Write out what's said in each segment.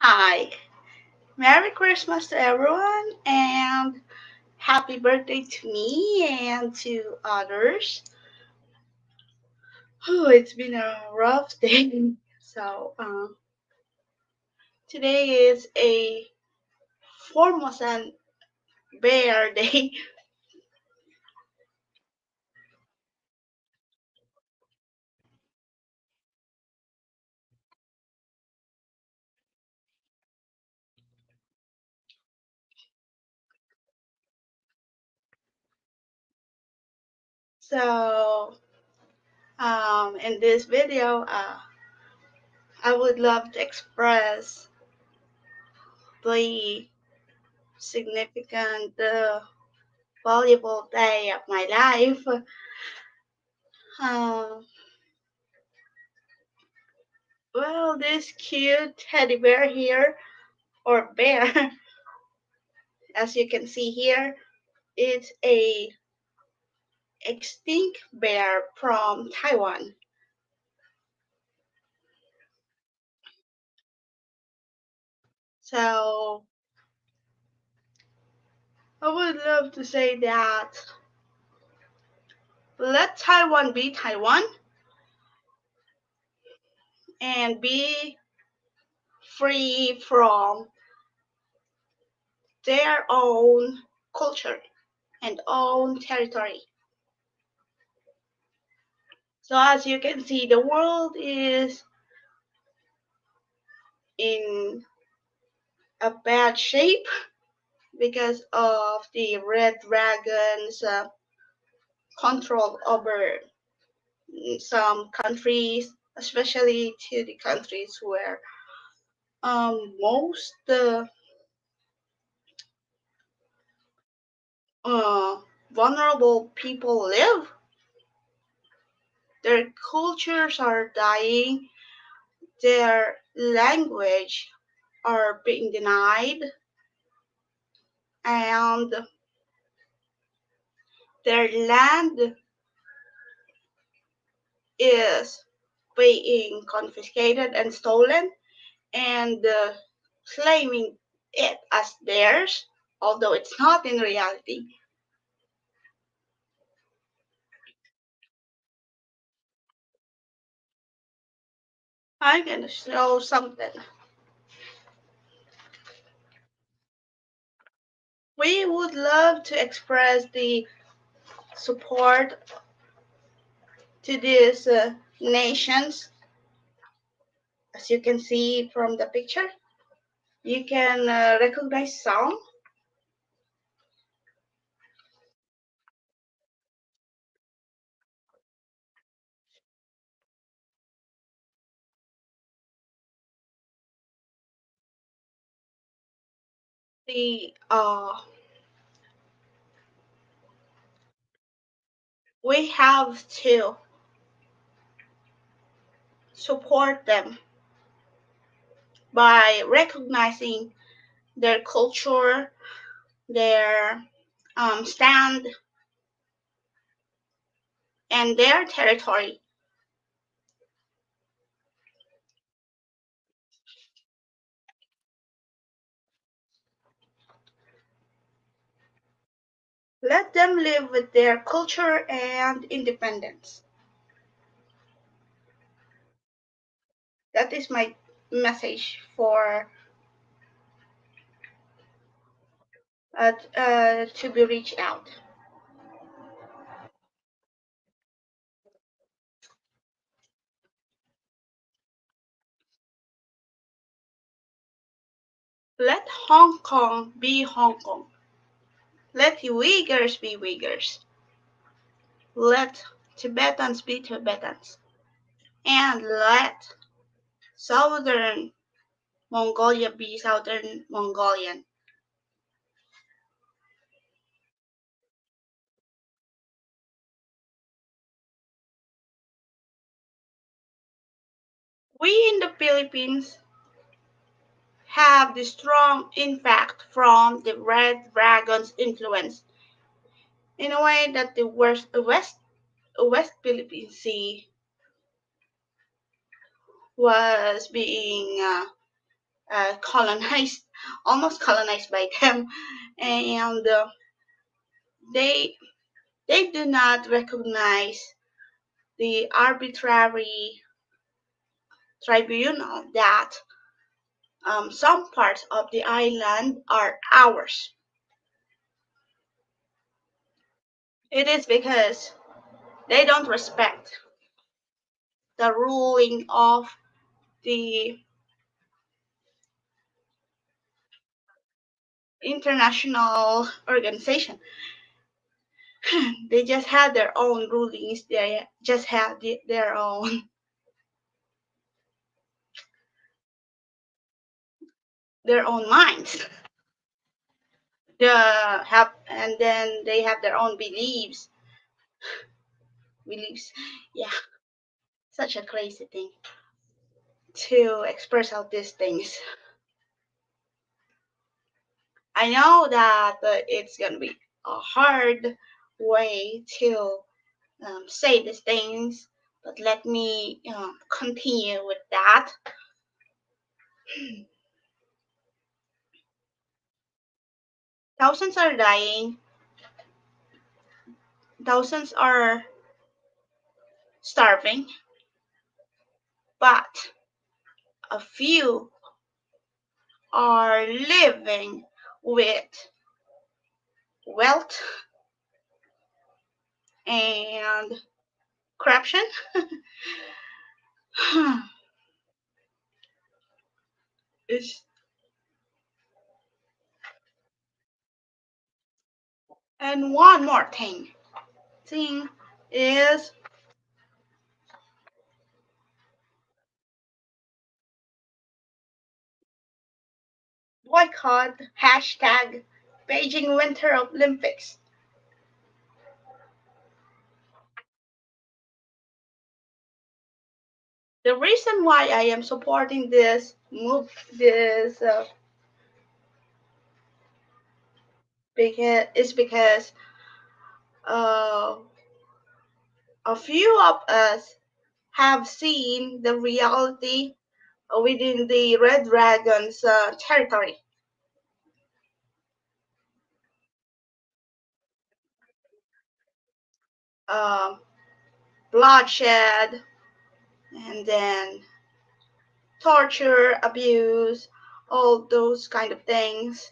Hi, Merry Christmas to everyone, and happy birthday to me and to others. Oh, it's been a rough day. So, today is a Formosan bear day. So, in this video, I would love to express the significant, valuable day of my life. Um, well, this cute teddy bear here, or bear, as you can see here, it's a extinct bear from Taiwan. So I would love to say that let Taiwan be Taiwan and be free from their own culture and own territory. So as you can see, the world is in a bad shape because of the red dragons control over some countries, especially to the countries where most uh, vulnerable people live. Their cultures are dying, their language are being denied, and their land is being confiscated and stolen, and claiming it as theirs, although it's not in reality. I'm gonna show something. We would love to express the support to these nations, as you can see from the picture. You can recognize some. The We have to support them by recognizing their culture, their stand, and their territory. Let them live with their culture and independence. That is my message for to be reached out. Let Hong Kong be Hong Kong. Let the Uyghurs be Uyghurs. Let Tibetans be Tibetans. And let Southern Mongolia be Southern Mongolian. We in the Philippines have the strong impact from the Red Dragon's influence in a way that the West Philippine Sea was being colonized, almost colonized by them, and they they do not recognize the arbitrary tribunal that some parts of the island are ours. It is because they don't respect the ruling of the international organization. They just have their own rulings. They just have their own minds. And then they have their own beliefs. Beliefs, yeah, such a crazy thing to express out these things. I know that it's gonna be a hard way to say these things, but let me continue with that. Thousands are dying, thousands are starving, but a few are living with wealth and corruption. Is and one more thing is boycott hashtag Beijing Winter Olympics. The reason why I am supporting this because uh, a few of us have seen the reality within the Red Dragon's territory. Um, Bloodshed, and then torture, abuse, all those kind of things.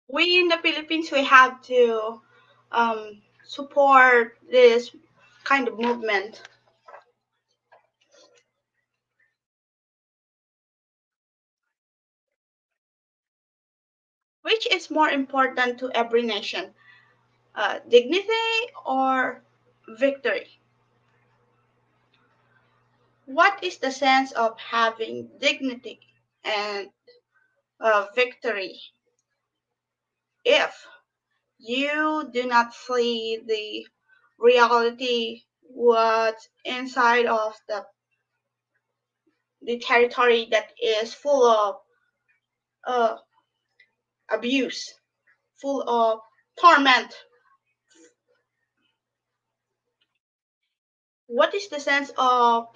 We in the Philippines, we have to support this kind of movement. Which is more important to every nation, dignity or victory? What is the sense of having dignity and victory if you do not see the reality what's inside of the territory that is full of uh, abuse, full of torment? What is the sense of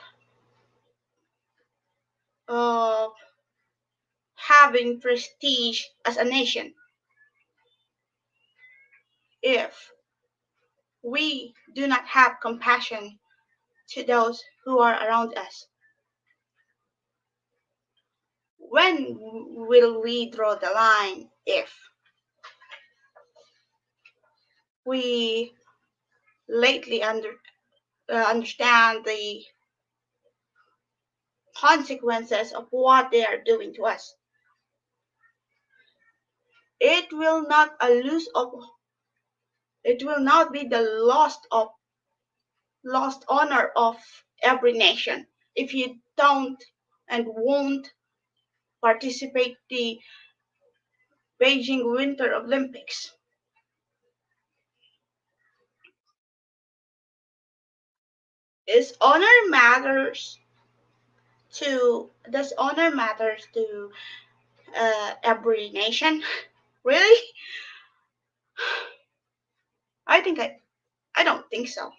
having prestige as a nation if we do not have compassion to those who are around us? When will we draw the line if we lately understand the consequences of what they are doing to us? It will not a lose of it will not be the lost honor of every nation if you don't and won't participate the Beijing Winter Olympics. Is honor matters does honor matters to every nation? Really? I think I don't think so.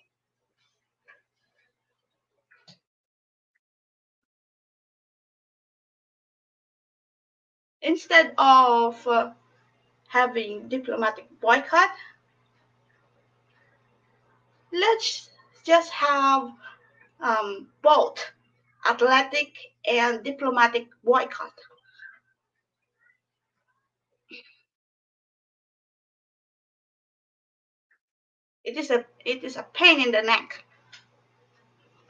Instead of having diplomatic boycott, let's just have both athletic and diplomatic boycott. It is a pain in the neck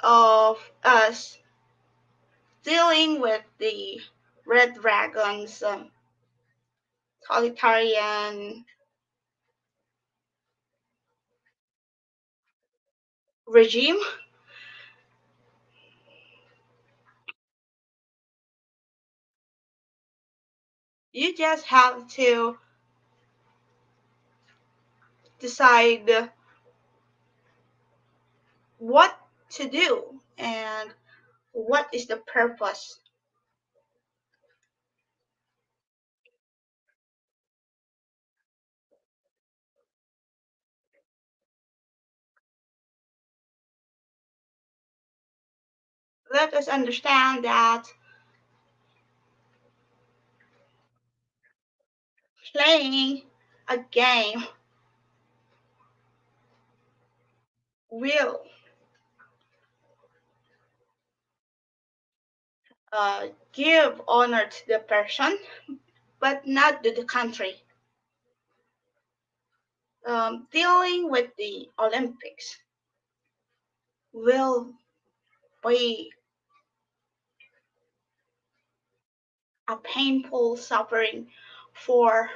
of us dealing with the red dragons totalitarian regime. You just have to decide what to do and what is the purpose. Let us understand that playing a game will give honor to the person, but not to the country. Dealing with the Olympics will be a painful suffering for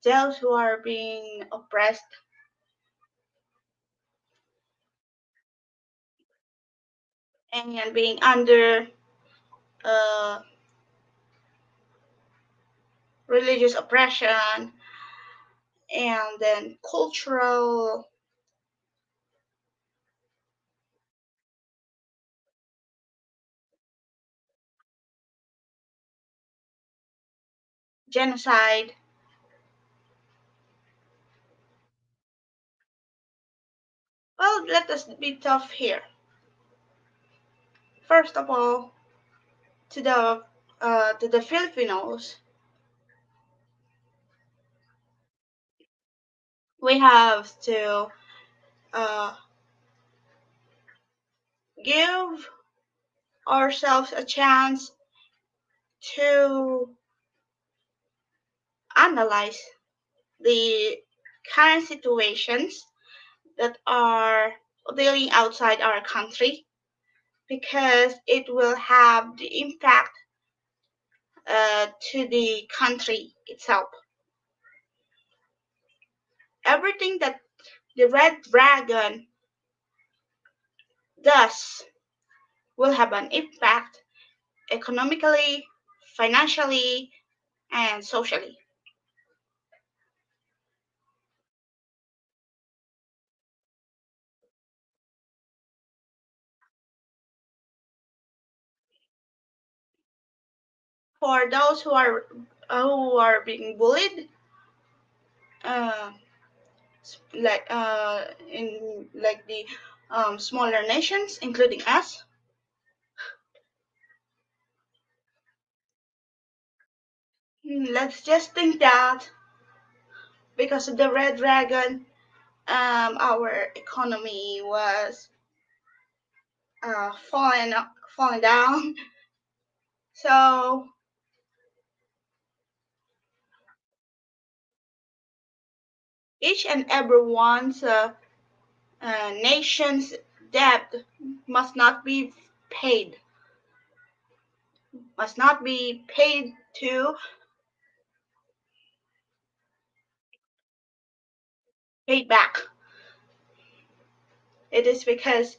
those who are being oppressed and being under uh, religious oppression and then cultural genocide. Well, let us be tough here. First of all, to the Filipinos, we have to uh, give ourselves a chance to analyze the current situations that are dealing outside our country because it will have the impact to the country itself. Everything that the red dragon does will have an impact economically, financially, and socially. For those who are being bullied, uh, in like the smaller nations, including us, let's just think that because of the red dragon, our economy was falling down. So each and every one's nation's debt must not be paid, must not be paid back. It is because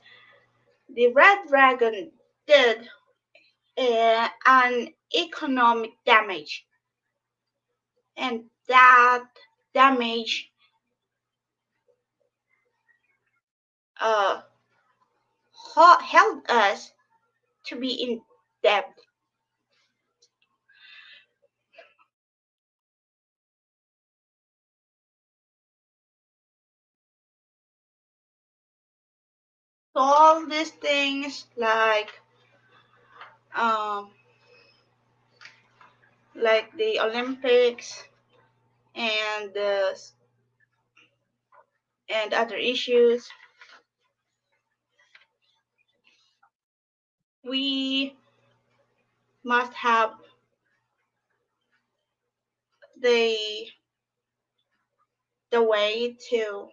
the red dragon did an economic damage, and that damage uh, held us to be in debt. So all these things um, like the Olympics and and other issues, we must have the the way to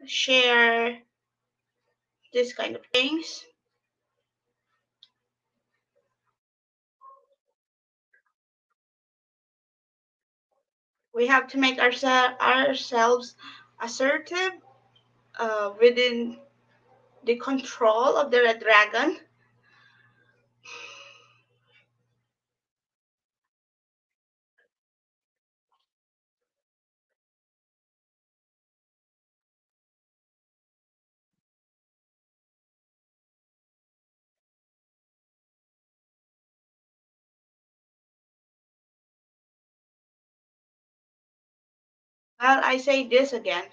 share this kind of things. We have to make ourselves assertive within the control of the red dragon. Well, I say this again.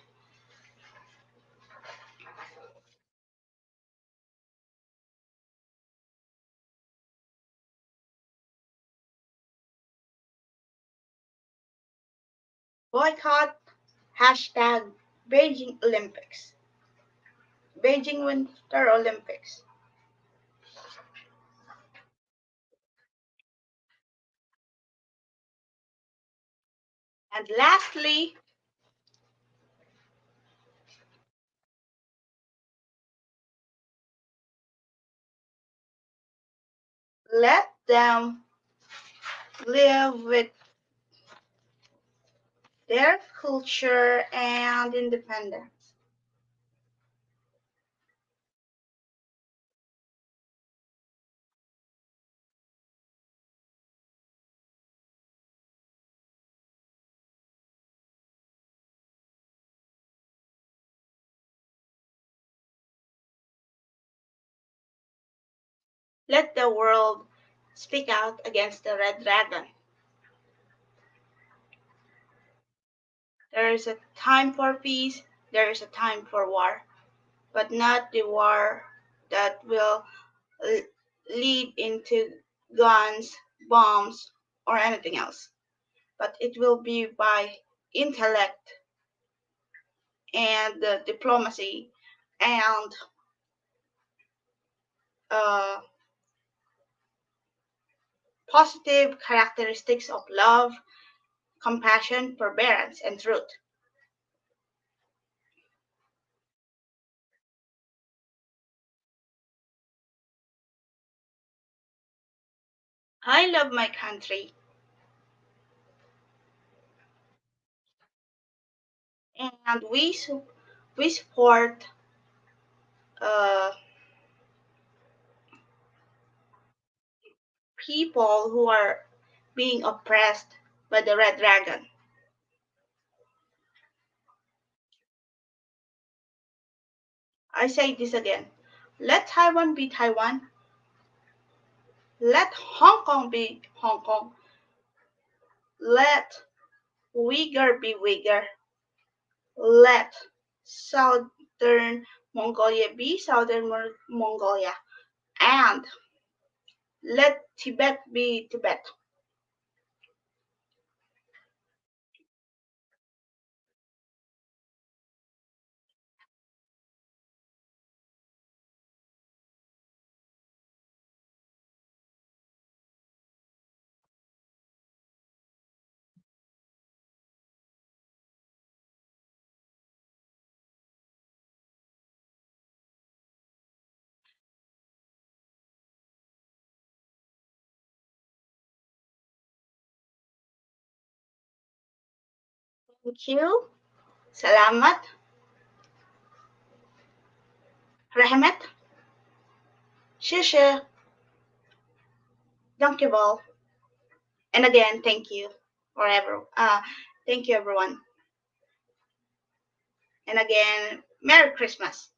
Boycott hashtag Beijing Olympics. Beijing Winter Olympics. And lastly, let them live with their culture and independence. Let the world speak out against the red dragon. There is a time for peace, there is a time for war, but not the war that will lead into guns, bombs, or anything else. But it will be by intellect and diplomacy and uh, positive characteristics of love, compassion, forbearance, and truth. I love my country, and we support uh, people who are being oppressed by the red dragon. I say this again. Let Taiwan be Taiwan. Let Hong Kong be Hong Kong. Let Uyghur be Uyghur. Let Southern Mongolia be Southern Mongolia. And let Tibet be Tibet. Thank you. Salamat. Rahmat. Shusha. Dankjewel. And again, thank you forever. Thank you, everyone. And again, Merry Christmas.